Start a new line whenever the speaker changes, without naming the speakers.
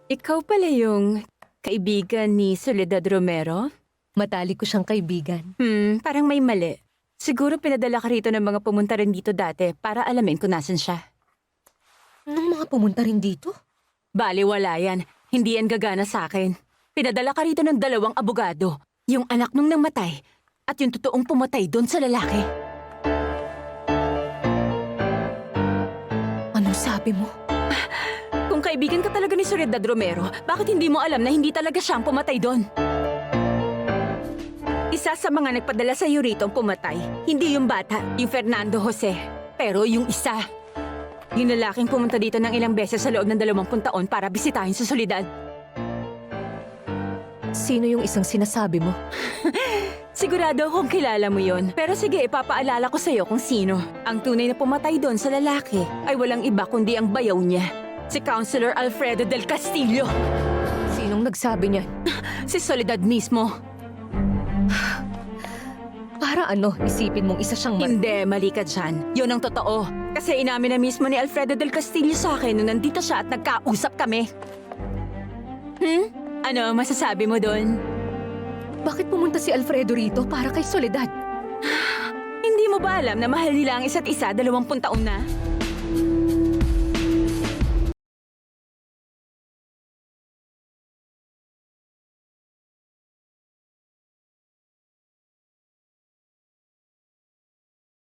Ikaw pala yung kaibigan ni Soledad Romero?
Matalik ko siyang kaibigan.
Parang may mali. Siguro pinadala ka rito ng mga pumunta rin dito dati para alamin kung nasan siya.
Anong mga pumunta rin dito?
Baliwala yan. Hindi yan gagana sa akin. Pinadala ka rito ng 2 abogado. Yung anak nung namatay at yung totoong pumatay doon sa lalaki.
Anong sabi mo?
Kung kaibigan ka talaga ni Soledad Romero, bakit hindi mo alam na hindi talaga siyang pumatay doon? Isa sa mga nagpadala sa iyo rito ang pumatay. Hindi yung bata, yung Fernando Jose. Pero yung isa. Yung lalaking pumunta dito ng ilang beses sa loob ng 20 taon para bisitahin sa Soledad.
Sino yung isang sinasabi mo?
Sigurado akong kilala mo yon. Pero sige, ipapaalala ko sa'yo kung sino. Ang tunay na pumatay doon sa lalaki ay walang iba kundi ang bayaw niya. Si Counselor Alfredo del Castillo.
Sinong nagsabi niyan?
Si Soledad mismo.
Para ano, isipin mong isa siyang
Hindi, mali ka dyan. Yun ang totoo. Kasi inamin na mismo ni Alfredo del Castillo sa akin nung nandito siya at nagkausap kami. Ano masasabi mo doon?
Bakit pumunta si Alfredo rito para kay Soledad?
Hindi mo ba alam na mahal nila ang isa't isa 20 taon na?